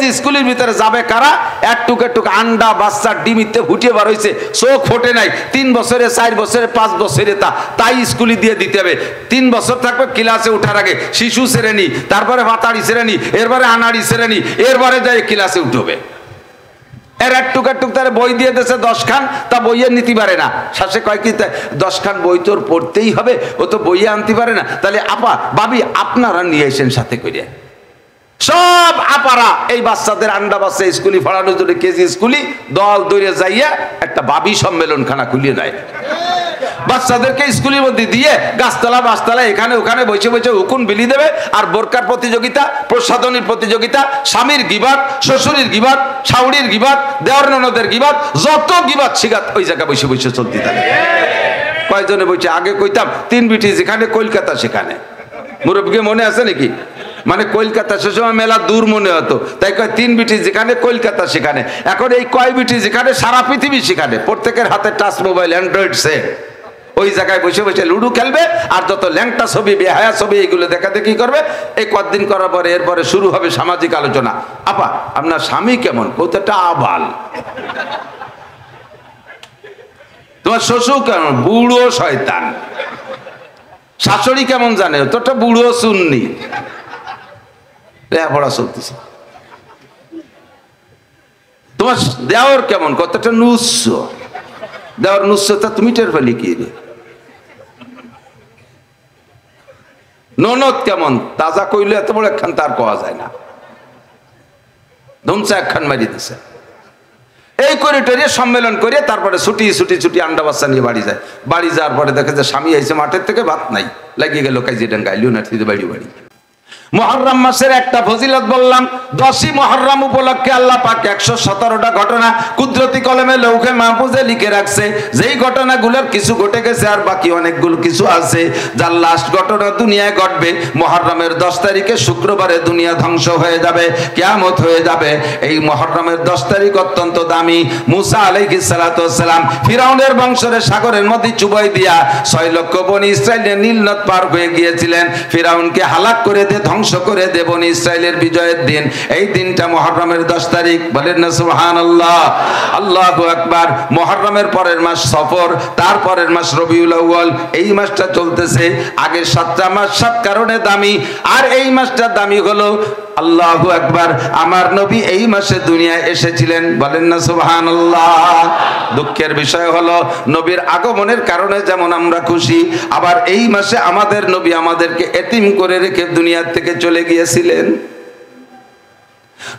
KG স্কুলের ভিতরে যাবে কারা? একটুক আন্ডা বাচ্চা ডিম ইত্তে ফুটিয়ে বার হয়েছে, চোখ ফোটে নাই, 3 বছরে 4 বছরে 5 বছরে তাই স্কুলে দিয়ে দিতে হবে। 3 বছর থাকবে ক্লাসে ওঠার আগে শিশু শ্রেণী, তারপরে ভাতাড়ি শ্রেণী, এরপরে আনাড়ি শ্রেণী, এরপরে যাই ক্লাসে উঠবে। এর একটুক তারা বই দিয়ে দিয়েছে 10 খান, তা বইয়ে নিতে পারে না। শাসে কয় কি 10 খান বই তোর পড়তেই হবে, ও তো বইয়ে আনতে পারে না। তাহলে আপা ভাবি আপনারা নিয়ে এসেন সাথে করে। সব আপারা এই বাচ্চাদের আন্ডা বাচ্চা স্কুলে পড়ানোর জন্য কেজি স্কুলে দল দৌড়ে যাইয়া একটা বাবি সম্মেলন খানা খুলিয়ে নেয়। বাচ্চাদেরকে স্কুলের মধ্যে দিয়ে গাছতলা বাসতলা এখানে ওখানে বসে বসে হুকুন বিলি দেবে। আর বোরকার প্রতিযোগিতা, প্রসাধনীর প্রতিযোগিতা, স্বামীর গিবাত, শ্বশুরের গিবাত, শাউড়ির গিবাত, দেওয়ার ননদের গিবাত, যত গিবাত শিগাত ওই জায়গায় বসে বসে চলতে থাকে। কয়জনে বসে? আগে কইতাম 3 বিটি যেখানে কলকাতা সেখানে। মুরব্বী মনে আছে নাকি? মানে কলকাতা সে সময় মেলা দূর মনে হতো, তাই কয় 3 বিটি যেখানে কলকাতা সেখানে। এখন এই কয় বিটি যেখানে সারা পৃথিবী সেখানে। প্রত্যেকের হাতে টাচ মোবাইল, অ্যান্ড্রয়েড সেট। ওই জায়গায় বসে বসে লুডু খেলবে আর যত ল্যাংটা ছবি, বেহায়া ছবি এইগুলো দেখাদেখি করবে। এই কতদিন করার পরে এরপরে শুরু হবে সামাজিক আলোচনা। আপা আপনার স্বামী কেমন? কতটা আবাল। তোমার শ্বশুর কেমন? বুড়ো শয়তান। শাশুড়ি কেমন জানে? তোরটা বুড়ো সুন্নি। লেখাপড়া চলতেছে। তোমার দেওর কেমন? কতটা নুস্স। দেওয়ার নুস্সতা তুমি টের পেলি কি রে? ননদ কেমন? তাজা কইলে এত বড় একখান তার পাওয়া যায় না, ধুমসা একখান মারি দিছে। এই করিডোরে সম্মেলন করে তারপরে ছুটি ছুটি ছুটি আন্ডা বাচ্চা নিয়ে বাড়ি যায়। বাড়ি যাওয়ার পরে দেখে যে স্বামী আইছে মাঠের থেকে, ভাত নাই, লাগিয়ে গেল কাজে ডাঙ্গা লিওনার্সিতে বাড়ি বাড়ি। মুহররম মাসের একটা ফজিলত বললাম। 10ই মুহররম উপলক্ষে আল্লাহ পাক 117টা ঘটনা কুদরতি কলমে লৌহে মাহফুজে লিখে রাখছে। যেই ঘটনাগুলোর কিছু ঘটে গেছে আর বাকি অনেকগুলো কিছু আছে, যার লাস্ট ঘটনা দুনিয়ায় ঘটবে মুহররমের 10 তারিখে, শুক্রবারে দুনিয়া ধ্বংস হয়ে যাবে, কিয়ামত হয়ে যাবে। এই মুহররমের 10 তারিখ অত্যন্ত দামি। মুসা আলাইহিস সালাতু ওয়াস সালাম ফিরাউনের বংশরে সাগরের মধ্যে চুবাই দিয়া 6 লক্ষ বনি ইসরাইলের নীল নদ পার হয়ে গিয়েছিলেন। ফিরাউনকে হালাক করে দিয়ে ধ্বংস করে দে বনি ইসরাইলের বিজয়ের দিন। এই দিনটা মুহররমের 10 তারিখ। বলেন না সুবহানাল্লাহ, আল্লাহু আকবার। মুহররমের পরের মাস সফর, তারপরের মাস রবিউল আউয়াল। এই মাসটা চলতেছে। আগের 7টা মাস 7 কারণে দামি, আর এই মাসটা দামি হলো আল্লাহু আকবার, আমার নবী এই মাসে দুনিয়ায় এসেছিলেন। বলেন না সুবহানাল্লাহ। দুঃখের বিষয় হলো নবীর আগমনের কারণে যেমন আমরা খুশি, আবার এই মাসে আমাদের নবী আমাদেরকে এতিম করে রেখে দুনিয়া থেকে চলে গিয়েছিলেন।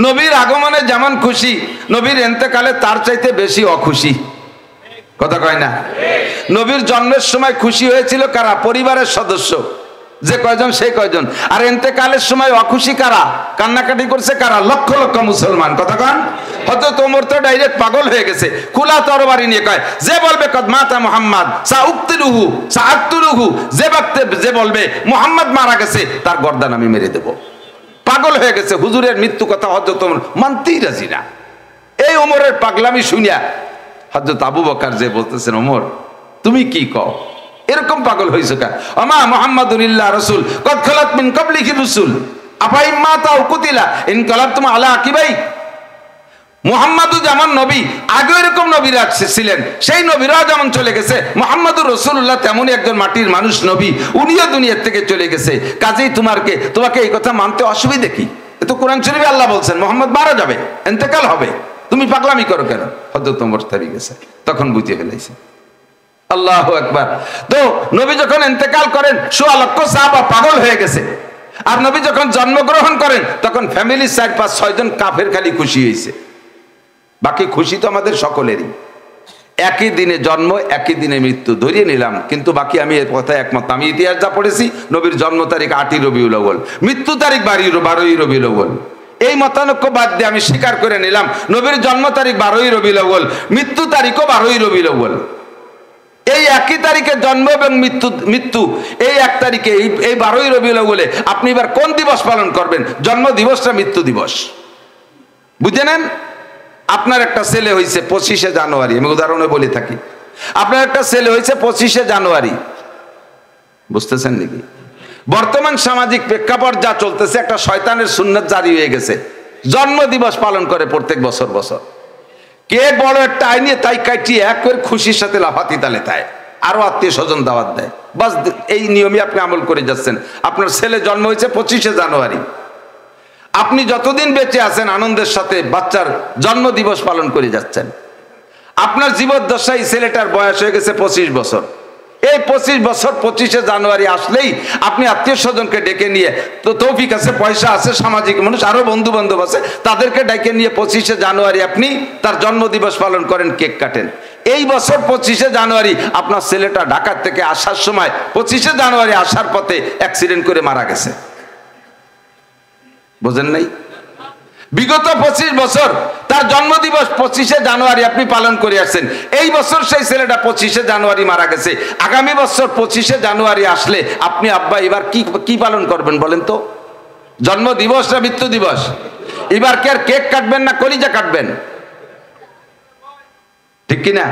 নবীর আগমনে যেমন খুশি, নবীর ইন্তেকালে তার চাইতে বেশি অখুশি। কথা কয় না? নবীর জন্মের সময় খুশি হয়েছিল কারা? পরিবারের সদস্য, যে কয়জন সেই কয়জন। আর ইন্তেকালের সময় অখুশি কারা? কান্নাকাটি করছে কারা? লক্ষ লক্ষ মুসলমান। কথা কন? হযরত ওমর তো ডাইরেক্ট পাগল হয়ে গেছে, খোলা তরবারি নিয়ে কয়, যে বলবে কদ মাতা মুহাম্মদ সাউকতিলুহু সাআকতুলুহু, যে বলবে মুহাম্মদ মারা গেছে তার গর্দান আমি মেরে দেব। পাগল হয়ে গেছে। হুজুরের মৃত্যু কথা হযরত ওমর মানতেই রাজি না। এই ওমরের পাগলামি শুনিয়া হযরত আবু বকর যে বলতেছেন, ওমর তুমি কি কও? এরকম পাগল হইছো কেন? আমা মুহাম্মাদুন ইল্লা রাসূল কদ খালাত মিন ক্বাবলিহি রাসূল আফাই মাতা ও কুতিলা ইনকালাবতুম আলা আকিবাই। মুহাম্মাদও যেমন নবী, আগে এরকম নবীরা ছিলেন, সেই নবীরা যেমন চলে গেছে, মুহাম্মাদুর রাসূলুল্লাহ তেমনই একজন মাটির মানুষ নবী, উনিও দুনিয়া থেকে চলে গেছে। কাজেই তোমাকে এই কথা মানতে অসুবিধা কি? এ তো কোরআন শরীফে আল্লাহ বলছেন মুহাম্মদ মারা যাবে, ইন্তেকাল হবে, তুমি পাগলামি করো কেন? হযরত ওমর থেমে গেছে, তখন বুঝিয়ে ফেলেছে। আল্লাহু আকবার। তো নবী যখন ইন্তেকাল করেন 1.5 লক্ষ সাহাবা পাগল হয়ে গেছে। আর নবী যখন জন্মগ্রহণ করেন তখন ফ্যামিলির 4-5-6 জন কাফের খালি খুশি হয়েছে, বাকি খুশি তো আমাদের সকলেরই। একই দিনে জন্ম, একই দিনে মৃত্যু ধরিয়ে নিলাম, কিন্তু বাকি আমি এর কথায় একমত। আমি ইতিহাস যা পড়েছি, নবীর জন্ম তারিখ 8ই রবিউল আউয়াল, মৃত্যু তারিখ 12ই রবিউল আউয়াল। এই মতানৈক্য বাদ দিয়ে আমি স্বীকার করে নিলাম নবীর জন্ম তারিখ 12ই রবিউল আউয়াল, মৃত্যু তারিখও 12ই রবিউল আউয়াল। এই একই তারিখে জন্ম এবং মৃত্যু এই এক তারিখে, এই 12ই রবিউল আউয়ালে আপনি এবার কোন দিবস পালন করবেন? জন্ম দিবসটা মৃত্যু দিবস, বুঝে নেন। আপনার একটা ছেলে হয়েছে 25শে জানুয়ারি, আমি উদাহরণে বলে থাকি, আপনার একটা ছেলে হয়েছে 25শে জানুয়ারি, বুঝতেছেন নাকি? বর্তমান সামাজিক প্রেক্ষাপট যা চলতেছে, একটা শয়তানের সুন্নাত জারি হয়ে গেছে জন্মদিবস পালন করে প্রত্যেক বছর বছর। কে বড় একটা আইনে তাই কাটিয়ে এক করে খুশির সাথে লাফাতি তালে তাই আরো আত্মীয় স্বজন দাওয়াত দেয়, বাস এই নিয়মে আপনি আমল করে যাচ্ছেন। আপনার ছেলে জন্ম হয়েছে 25শে জানুয়ারি, আপনি যতদিন বেঁচে আছেন আনন্দের সাথে বাচ্চার জন্মদিবস পালন করে যাচ্ছেন। আপনার জীবদ্দশায় ছেলেটার বয়স হয়ে গেছে 25 বছর। এই 25 বছর 25শে জানুয়ারি আসলেই আপনি আত্মীয় স্বজনকে ডেকে নিয়ে, তো তৌফিক আছে, পয়সা আছে, সামাজিক মানুষ, আরো বন্ধু বান্ধব আছে, তাদেরকে ডেকে নিয়ে 25শে জানুয়ারি আপনি তার জন্মদিবস পালন করেন, কেক কাটেন। এই বছর 25শে জানুয়ারি আপনার ছেলেটা ঢাকা থেকে আসার সময় 25শে জানুয়ারি আসার পথে অ্যাক্সিডেন্ট করে মারা গেছে। বুঝেন নাই? বিগত 25 বছর তার জন্মদিবস 25শে জানুয়ারি আপনি পালন করে আসছেন। এই বছর সেই ছেলেটা 25শে জানুয়ারি মারা গেছে। আগামী বছর 25শে জানুয়ারি আসলে আপনি আব্বা এবার কি পালন করবেন বলেন তো? জন্মদিবস না মৃত্যু দিবস? এবার কি আর কেক কাটবেন না কলিজা কাটবেন? ঠিক কিনা?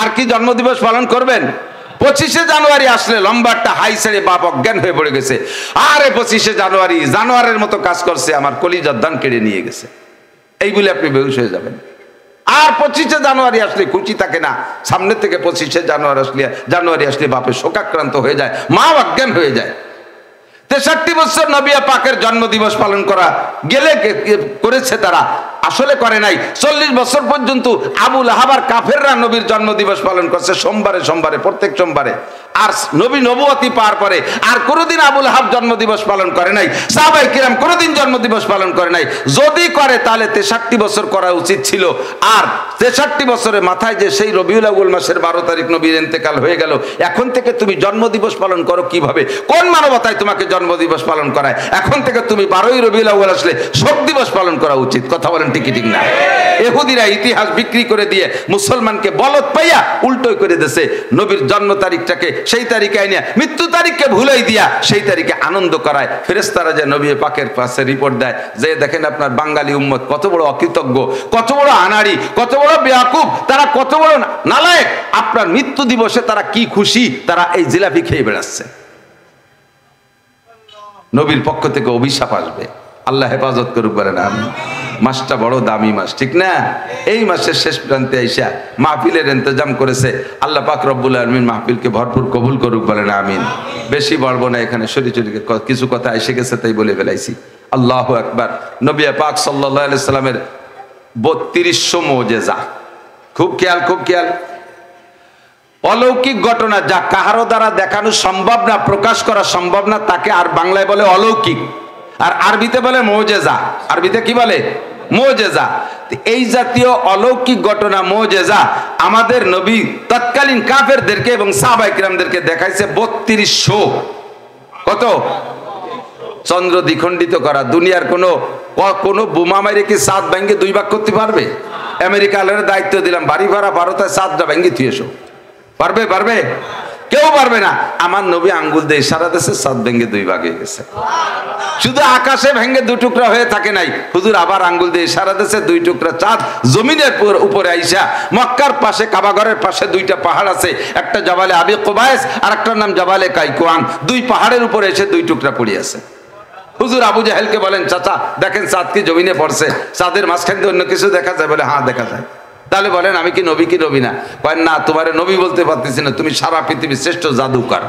আর কি জন্মদিবস পালন করবেন? 25শে জানুয়ারি আসলে লম্বাটা হাই ছেড়ে বাপ অজ্ঞান হয়ে পড়ে গেছে, আরে 25শে জানুয়ারি জানোয়ারের মতো কাজ করছে, আমার কলিজার দান কেড়ে নিয়ে গেছে, এই বলে আপনি বেহুশ হয়ে যাবেন। আর 25শে জানুয়ারি আসলে খুশি থাকে না, সামনে থেকে 25শে জানুয়ারি আসলে বাপের শোকাক্রান্ত হয়ে যায়, মা অজ্ঞান হয়ে যায়। 63 বছর নবী পাকের জন্মদিবস পালন করা গেলে করেছে তারা, আসলে করে নাই। 40 বছর পর্যন্ত আবু লাহাব আর কাফেররা নবীর জন্মদিবস পালন করছে সোমবারে সোমবারে, প্রত্যেক সোমবারে। আর নবী নবুয়তি পাওয়ার পরে আর কোনোদিন আবু লাহাব জন্মদিবস পালন করে নাই, সাহাবায়ে কিরাম কোনোদিন জন্মদিবস পালন করে নাই। যদি করে তাহলে 63 বছর করা উচিত ছিল। আর 63 বছরের মাথায় যে সেই রবিউল আউয়াল মাসের 12 তারিখ নবীর ইন্তেকাল হয়ে গেল, এখন থেকে তুমি জন্মদিবস পালন করো কিভাবে? কোন মানবতায় তোমাকে জন্মদিবস পালন করায়? এখন থেকে তুমি 12ই রবিউল আউয়াল আসলে শোক দিবস পালন করা উচিত। কথা বলেন ঠিক ঠিক না? ইহুদিরা ইতিহাস বিক্রি করে দিয়ে মুসলমানকে বলদ পাইয়া উল্টো করে দিয়েছে। নবীর জন্ম তারিখটাকে সেই তারিখে আইনা মৃত্যু তারিখকে ভুলাই দিয়া সেই তারিখে আনন্দ করায়। ফেরেশতারা যে নবী পাকের পাশে রিপোর্ট দেয় যে দেখেন আপনার বাঙালি উম্মত কত বড় অকৃতজ্ঞ, কত বড় আনাড়ি, কত বড় বেয়াকুব, তারা কত বড় নালায়েক। আপনার মৃত্যু দিবসে তারা কি খুশি, তারা এই জিলাপি খেয়ে বেড়াচ্ছে। নবীর পক্ষ থেকে অভিশাপ আসবে, আল্লাহ হেফাজত করুক বলেন আমিন। মাসটা বড় দামি মাস, ঠিক না? এই মাসের শেষ প্রান্তে আইসা মাহফিলের ইন্তজাম করেছে আল্লাহ পাক রব্বুল আলামিন, মাহফিলকে ভরপুর কবুল করুক বলেন আমিন। বেশি বলবো না, এখানে শরী কিছু কথা এসে গেছে তাই বলে ফেলাইছি। আল্লাহু আকবার। নবী পাক সাল্লাল্লাহু আলাইহি সাল্লামের 3200 মুজিজা, খুব খেয়াল, খুব খেয়াল। অলৌকিক ঘটনা যা কাহারো দ্বারা দেখানো সম্ভব না, প্রকাশ করা সম্ভব না, তাকে আর বাংলায় বলে অলৌকিক, আর আরবিতে বলে মুজিজা। আরবিতে কি বলে? মুজিজা। এই জাতীয় অলৌকিক ঘটনা মুজিজা আমাদের নবী তৎকালীন কাফেরদেরকে এবং সাহাবায়ে কিরামদেরকে দেখাইছে 3200। কত? চন্দ্র দ্বিখণ্ডিত করা। দুনিয়ার কোনো বোমা মাইরে কি চাঁদ ভেঙে 2 ভাগ করতে পারবে? আমেরিকা আলের দায়িত্ব দিলাম, বাড়ি ভাড়া ভারতে চাঁদটা ভেঙে তুই এসো, পারবে? পারবে? কেউ পারবে না। আমার নবী আঙ্গুল দিয়ে ইশারা দিয়েছে, চাঁদ ভেঙে 2 ভাগ হয়ে গেছে। শুধু আকাশে ভেঙে 2 টুকরা হয়ে থাকে নাই, হুজুর আবার আঙ্গুল দিয়ে ইশারা দিয়েছে, 2 টুকরা চাঁদ জমিনের উপরে আইসা মক্কার পাশে কাবাঘরের পাশে 2টা পাহাড় আছে, একটা জাবালে আবি কুবাইস আর একটার নাম জাবালে কাইকুয়ান। 2 পাহাড়ের উপরে এসে 2 টুকরা পড়ে আছে। হুজুর আবু জাহেলকে বলেন, চাচা দেখেন চাঁদ কি জমিনে পড়ছে, চাঁদের মাঝখান দিয়ে অন্য কিছু দেখা যায়? বলে হ্যাঁ দেখা যায়। তাহলে বলেন আমি কি নবী কি নবী না? কয়েন না, তোমারে নবী বলতে পারতেছি না, তুমি সারা পৃথিবীর শ্রেষ্ঠ জাদুকর।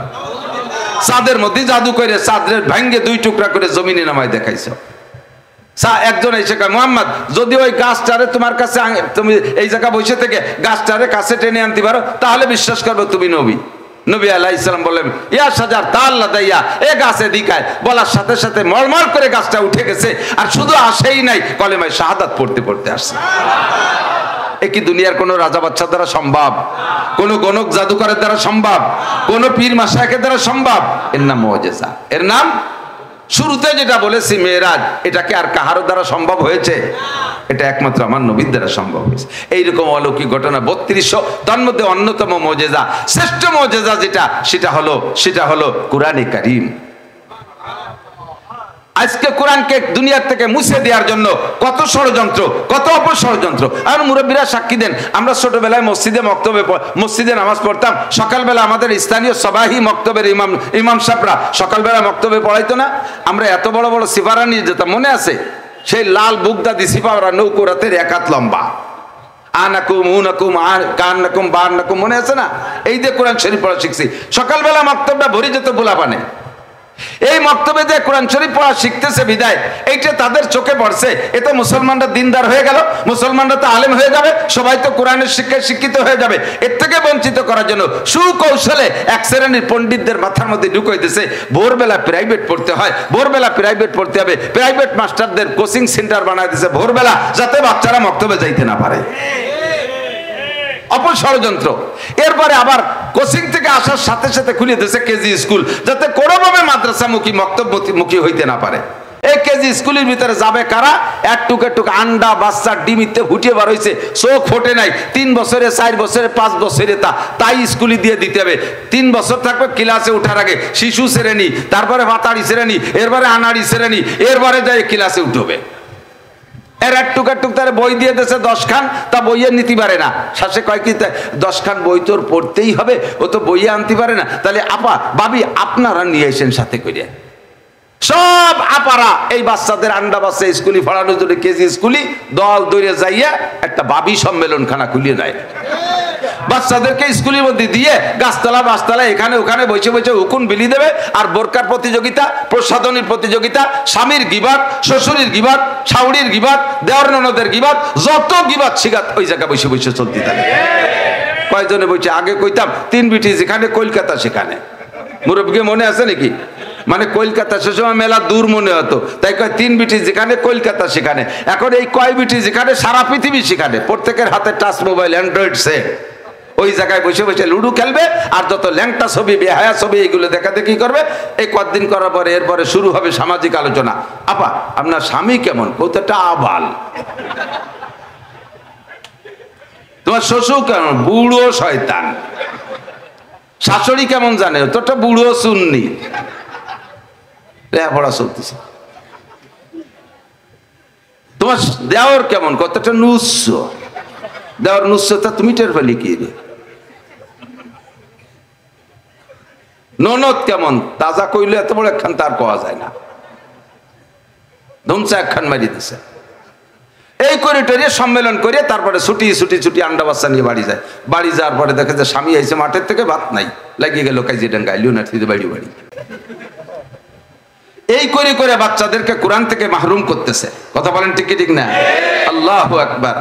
চাঁদের মধ্যে জাদু করে চাঁদের ভাঙ্গে 2 টুকরা করে জমিনে নামায় দেখাইছো। একজন এসে কয়, মুহাম্মদ যদি ওই গাছটারে তোমার কাছে, তুমি এই জায়গা বসে থেকে গাছটারে কাছে টেনে আনতে পারো তাহলে বিশ্বাস করবো তুমি নবী। নবী আলাইহিস সালাম বললেন, ইয়া শাজার তাআল্লা দাইয়া, এ গাছে দিকায়। বলার সাথে সাথে মরমর করে গাছটা উঠে গেছে। আর শুধু আসেই নাই, কলেমায়ে শাহাদাত পড়তে পড়তে আসছে। এ কি দুনিয়ার কোন রাজা বাদশার দ্বারা সম্ভব? কোন গণক জাদুকরের দ্বারা সম্ভব? কোন পীর মাশায়েখের দ্বারা সম্ভব? এর নাম মুজিজা। এর নাম, শুরুতে যেটা বলেছি মেরাজ, এটা কি আর কাহারো দ্বারা সম্ভব হয়েছে? এটা একমাত্র আমার নবীর দ্বারা সম্ভব হয়েছে। এইরকম অলৌকিক ঘটনা 3200, তার মধ্যে অন্যতম মুজিজা, শ্রেষ্ঠ মুজিজা যেটা, সেটা হলো কুরআনে কারীম। আজকে কোরআনকে দুনিয়ার থেকে মুছে দেওয়ার জন্য কত ষড়যন্ত্র, কত অপষড়যন্ত্র। আর মুরব্বীরা সাক্ষী দেন, আমরা ছোটবেলায় মসজিদে নামাজ পড়তাম। সকালবেলা আমাদের স্থানীয় সবাহি মক্তবের ইমাম সাহেবরা সকালবেলা মক্তবে পড়াইতো না? আমরা এত বড় বড় সিফারা নিয়ে যেতাম, মনে আছে? সেই লাল বুগদা দিছি পাওয়া নৌকো রাতের এক হাত লম্বা, আনাকুম উনাকুম আর কান্নাকুম বান্নাকুম, মনে আছে না? এই দিয়ে কোরআন শরীফ পড়া শিখছি। সকালবেলা মক্তবটা ভরে যেত পোলাপানে, এই মক্তবে যে কোরআন শরীফ পড়া শিখতেছে বিদায় এইটা তাদের চোখে পড়ছে, এতে মুসলমানরা দিনদার হয়ে গেল, মুসলমানরা তো আলেম হয়ে যাবে, সবাই তো কোরআনের শিক্ষায় শিক্ষিত হয়ে যাবে। এর থেকে বঞ্চিত করার জন্য সুকৌশলে এক শ্রেণীর পণ্ডিতদের মাথার মধ্যে ঢুকাই দিয়েছে ভোরবেলা প্রাইভেট পড়তে হয়, ভোরবেলা প্রাইভেট পড়তে হবে, প্রাইভেট মাস্টারদের কোচিং সেন্টার বানায় দিয়েছে ভোরবেলা, যাতে বাচ্চারা মক্তবে যাইতে না পারে। অপষড়যন্ত্র। এরপরে আবার কোচিং থেকে আসার সাথে সাথে খুলে দিয়েছে কেজি স্কুল, যাতে কোনোভাবে মাদ্রাসামুখী মক্তবমুখী হইতে না পারে। এই কেজি স্কুলের ভিতরে যাবে কারা? একটুক একটুক আন্ডা বাচ্চা ডিমিতে ফুটিয়ে বার হয়েছে, চোখ ফোটে নাই, 3 বছরে 4 বছরে 5 বছরে তাই স্কুলে দিয়ে দিতে হবে। 3 বছর থাকবে ক্লাসে ওঠার আগে শিশু শ্রেণী, তারপরে ভাতাড়ি শ্রেণী, এরপরে আনাড়ি শ্রেণী, এরপরে যাই ক্লাসে উঠবে। এর একটুক একটুক তার বই দিয়ে দিয়েছে 10 খান, তা বইয়ে নিতে পারে না। শাসে কয় কি 10 খান বই তোর পড়তেই হবে, ও তো বইয়ে আনতে পারে না। তাহলে আপা ভাবি আপনারা নিয়ে এসেন সাথে করে। সব আপারা এই বাচ্চাদের আন্ডা বাচ্চা স্কুলে পড়ানোর জন্য কেজি স্কুলে দল দৌড়ে যাইয়া একটা বাবি সম্মেলন খানা খুলিয়ে দেয়। বাচ্চাদেরকে স্কুলের মধ্যে দিয়ে গাছতলা বাসতলা এখানে ওখানে বসে বসে হুকুম বিলি দেবে। আর বোরকার প্রতিযোগিতা, প্রসাধনীর প্রতিযোগিতা, স্বামীর গিবাত, শ্বশুরের গিবাত, শাউড়ির গিবাত, দেওয়ার ননদের গিবাত, যত গিবাত শিগাত ওই জায়গায় বসে বসে চলতে থাকে। কয়জনে বসে? আগে কইতাম 3 বিটি যেখানে কলকাতা সেখানে। মুরব্বী মনে আছে নাকি? মানে কলকাতা সে সময় মেলা দূর মনে হতো, তাই কয় 3 বিটি যেখানে কলকাতা সেখানে। এখন এই কয় বিটি যেখানে সারা পৃথিবী সেখানে, প্রত্যেকের হাতে টাচ মোবাইল, অ্যান্ড্রয়েড সেট। ওই জায়গায় বসে বসে লুডু খেলবে আর যত ল্যাংটা ছবি বেহায়া ছবি এইগুলো দেখাতে কি করবে। এই কতদিন করার পরে এরপরে শুরু হবে সামাজিক আলোচনা। আপা আপনার স্বামী কেমন? কতটা আবাল। তোমার শ্বশুর কেমন? বুড়ো শয়তান। শাশুড়ি কেমন জানে? তোরটা বুড়ো সুন্নি। লেখাপড়া চলতেছে। তোমার দেওর কেমন? কতটা নুস্য। দেওয়ার নুস্যতা তুমি টের পেলি কি রে? ননদ কেমন? তাজা কইলে এত বড় একখান তার পাওয়া যায় না, ধুমসা একখান মারি দিছে। এই করিডোরে সম্মেলন করে তারপরে ছুটি ছুটি ছুটি আন্ডা বাচ্চা নিয়ে বাড়ি যায়। বাড়ি যাওয়ার পরে দেখে যে স্বামী আইছে মাঠের থেকে, ভাত নাই, লাগিয়ে গেল কাজে ডাঙ্গায় লিওনার্সিতে বাড়ি বাড়ি। এই করে করে বাচ্চাদেরকে কোরআন থেকে মাহরুম করতেছে। কথা বলেন ঠিক কি ঠিক না? আল্লাহু আকবার।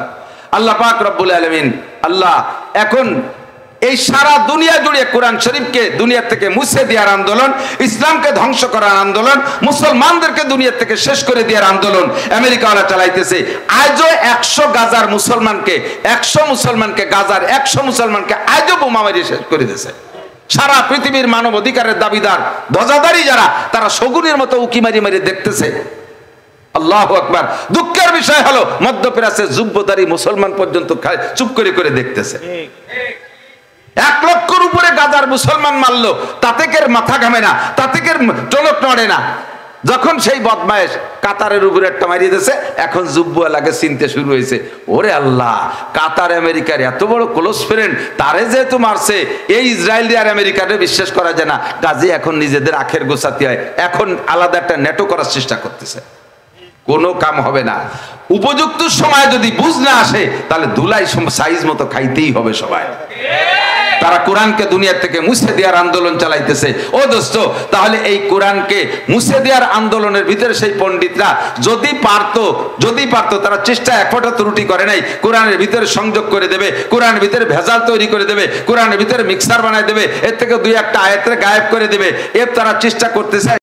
আল্লাহ পাক রব্বুল আলামিন আল্লাহ এখন এই সারা দুনিয়া জুড়ে কোরআন শরীফকে দুনিয়া থেকে মুছে দেওয়ার আন্দোলন, ইসলামকে ধ্বংস করার আন্দোলন, মুসলমানদেরকে দুনিয়া থেকে শেষ করে দেওয়ার আন্দোলন আমেরিকাওয়ালা চালাইতেছে। আজও 100 গাজার মুসলমানকে, 100 মুসলমানকে, গাজার 100 মুসলমানকে আজও বোমা মারিয়ে শেষ করে দিয়েছে। সারা পৃথিবীর মানব অধিকারের দাবিদার ধ্বজাধারী যারা, তারা শগুনের মতো উকি মারি মারি দেখতেছে। আল্লাহু আকবার। দুঃখের বিষয় হলো মধ্যপ্রাচ্যের যুব্বদারী মুসলমান পর্যন্ত চুপ করে করে দেখতেছে। 1 লক্ষের উপরে গাজার মুসলমান মারলো, তাতে কের মাথা ঘামে না, তাতে কের টনক নড়ে না। যখন সেই বদমায়েশ কাতারের উপরে একটা মারিয়ে দিয়েছে, এখন যুব্বওয়ালাকে চিনতে শুরু হয়েছে। ওরে আল্লাহ, কাতার আমেরিকার এত বড় ক্লোজ ফ্রেন্ড, তারে যেহেতু মারছে, এই ইসরায়েল আর আমেরিকারে বিশ্বাস করা যায় না। কাজে এখন নিজেদের আখের গোছাতে হয়, এখন আলাদা একটা নেটো করার চেষ্টা করতেছে। কোনো কাম হবে না। উপযুক্ত সময় যদি বুঝ না আসে, তাহলে ধুলাই সাইজ মতো খাইতেই হবে সবাই। তারা কোরআনকে দুনিয়া থেকে মুছে দেওয়ার আন্দোলন চালাইতেছে। ও দোস্ত, তাহলে এই কোরআনকে মুছে দেওয়ার আন্দোলনের ভিতরে সেই পণ্ডিতরা যদি পারতো তারা চেষ্টা এক ফোঁটা ত্রুটি করে নাই। কোরআনের ভিতরে সংযোগ করে দেবে, কোরআনের ভিতরে ভেজাল তৈরি করে দেবে, কোরআনের ভিতরে মিক্সার বানায় দেবে, এর থেকে 2-1 আয়াতের গায়েব করে দেবে, এর তারা চেষ্টা করতেছে।